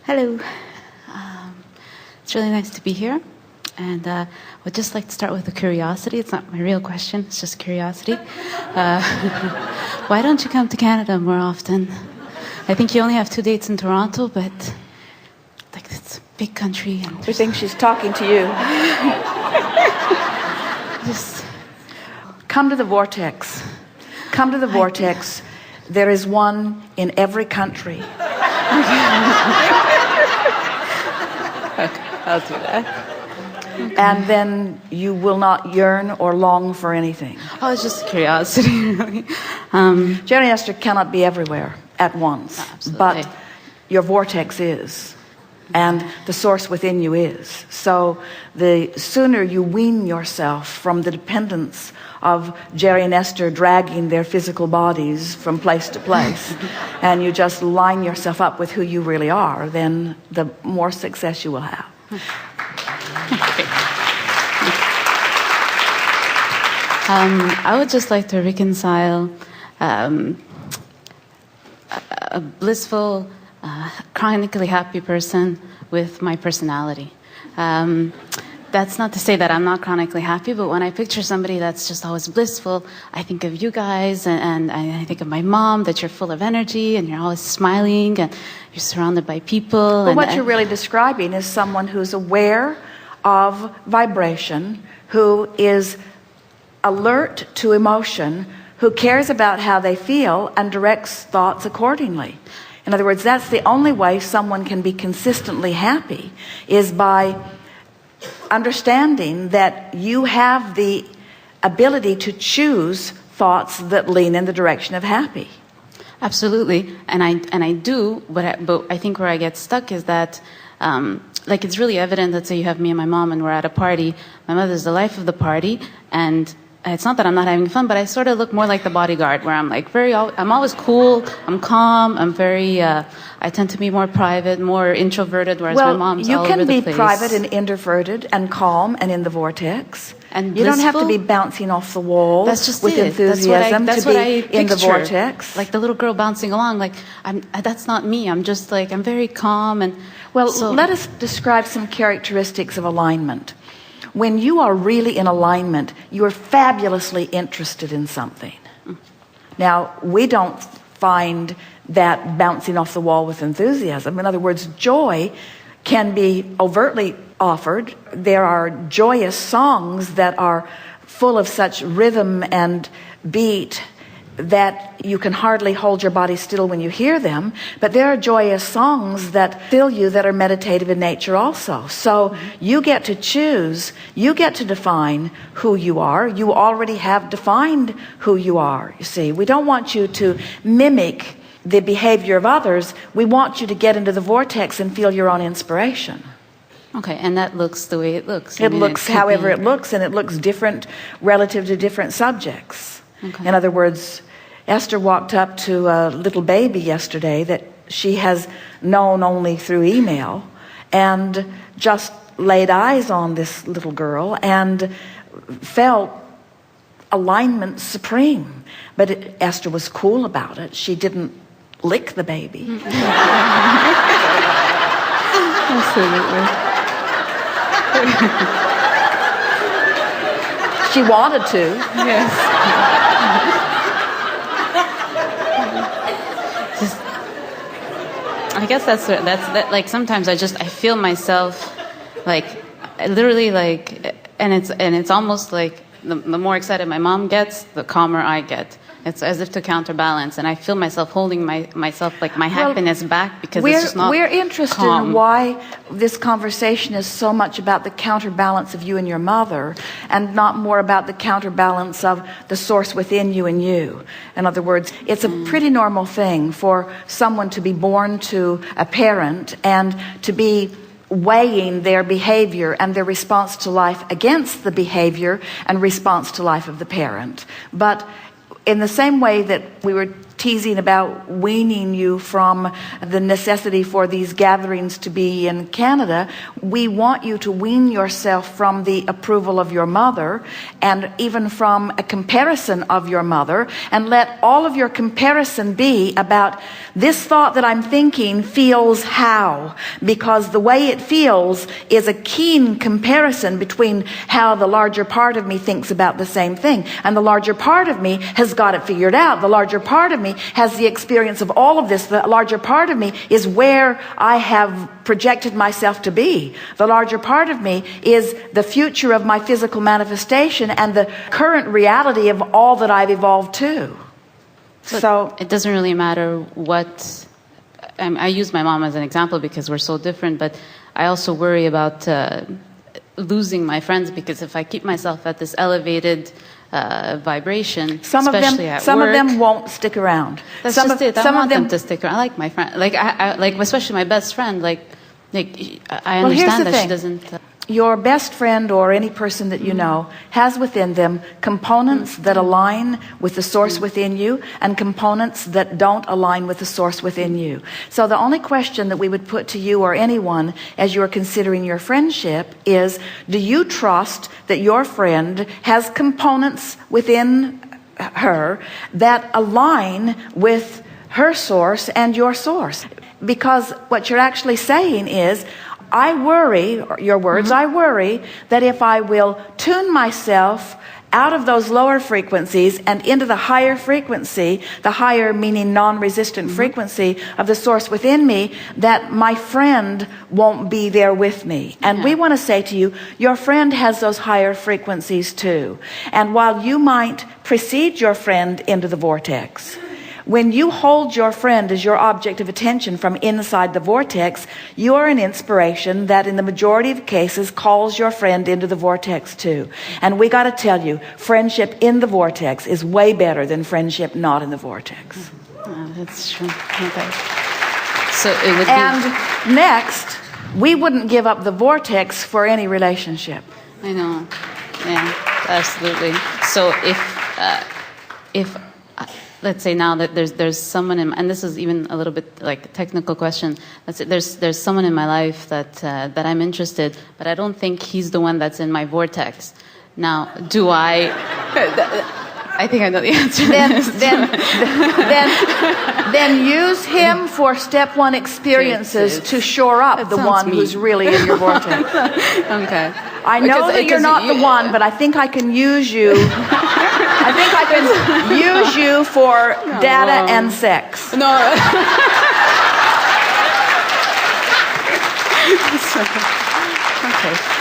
Hello. It's really nice to be here. And I would just like to start with a curiosity. It's not my real question, it's just curiosity. Why don't you come to Canada more often? I think you only have 2 dates in Toronto, but it's a big country. And I think she's talking to you. just Come to the vortex. Come to the vortex. There is one in every country. Okay, I'll do that. Okay. And then you will not yearn or long for anything. Oh, it's just curiosity, really. Jerry Esther cannot be everywhere at once. Absolutely. But your vortex is. And the source within you is. So the sooner you wean yourself from the dependence of Jerry and Esther dragging their physical bodies from place to place, and you just line yourself up with who you really are, then the more success you will have. I would just like to reconcile a blissful, chronically happy person with my personality. That's not to say that I'm not chronically happy, but when I picture somebody that's just always blissful, I think of you guys, and I think of my mom, that you're full of energy, and you're always smiling, and you're surrounded by people. But what you're really describing is someone who's aware of vibration, who is alert to emotion, who cares about how they feel, and directs thoughts accordingly. In other words, that's the only way someone can be consistently happy, is by understanding that you have the ability to choose thoughts that lean in the direction of happy. Absolutely, and I do, but I think where I get stuck is that, it's really evident that, say you have me and my mom and we're at a party. My mother's the life of the party, and it's not that I'm not having fun, but I sort of look more like the bodyguard, where I'm I'm always cool, I'm calm, I'm very, I tend to be more private, more introverted, whereas my mom's all over the place. You can be private and introverted and calm and in the vortex. And you don't have to be bouncing off the walls with enthusiasm to be in the vortex. Like the little girl bouncing along, that's not me. I'm just I'm very calm. And let us describe some characteristics of alignment. When you are really in alignment, you are fabulously interested in something. Now, we don't find that bouncing off the wall with enthusiasm. In other words, joy can be overtly offered. There are joyous songs that are full of such rhythm and beat that you can hardly hold your body still when you hear them. But there are joyous songs that fill you that are meditative in nature also. So you get to choose, you get to define who you are. You already have defined who you are, you see. We don't want you to mimic the behavior of others. We want you to get into the vortex and feel your own inspiration. Okay, and that looks the way it looks. It looks however it looks, and it looks different relative to different subjects. Okay. In other words, Esther walked up to a little baby yesterday that she has known only through email, and just laid eyes on this little girl and felt alignment supreme. But Esther was cool about it. She didn't lick the baby. Absolutely. She wanted to. Yes. I guess that's sometimes I feel myself literally and it's almost like the more excited my mom gets, the calmer I get. It's as if to counterbalance, and I feel myself holding myself my happiness back, because it's just not We're interested calm. in why this conversation is so much about the counterbalance of you and your mother, and not more about the counterbalance of the source within you and you. In other words, it's a pretty normal thing for someone to be born to a parent and to be weighing their behavior and their response to life against the behavior and response to life of the parent. But in the same way that we were teasing about weaning you from the necessity for these gatherings to be in Canada. We want you to wean yourself from the approval of your mother and even from a comparison of your mother, and let all of your comparison be about this thought that I'm thinking feels how, because the way it feels is a keen comparison between how the larger part of me thinks about the same thing, and the larger part of me has got it figured out. The larger part of me has the experience of all of this. The larger part of me is where I have projected myself to be. The larger part of me is the future of my physical manifestation and the current reality of all that I've evolved to. So it doesn't really matter what. I use my mom as an example because we're so different, but I also worry about losing my friends, because if I keep myself at this elevated vibration, some of them won't stick around. That's just it. I don't want them to stick around. I like my friend, like I like, especially my best friend. Like I understand that she doesn't. Your best friend or any person that you know has within them components that align with the source within you and components that don't align with the source within you. So the only question that we would put to you or anyone as you're considering your friendship is, do you trust that your friend has components within her that align with her source and your source? Because what you're actually saying is, I worry, your words, I worry that if I will tune myself out of those lower frequencies and into the higher frequency, the higher meaning non-resistant frequency of the source within me, that my friend won't be there with me. And we want to say to you, your friend has those higher frequencies too. And while you might precede your friend into the vortex, when you hold your friend as your object of attention from inside the vortex, you are an inspiration that in the majority of cases calls your friend into the vortex too. And we got to tell you, friendship in the vortex is way better than friendship not in the vortex. Oh, that's true. Okay. So it would be... next, we wouldn't give up the vortex for any relationship. I know. Yeah, absolutely. So if let's say now that there's someone in, and this is even a little bit like a technical question. Let's say there's someone in my life that I'm interested, but I don't think he's the one that's in my vortex. Now, do I? I think I know the answer. Then use him for step one experiences to shore up the one who's really in your vortex. Okay. I know that you're not the one, but I think I can use you. I think I can use you for data and sex. No. Okay.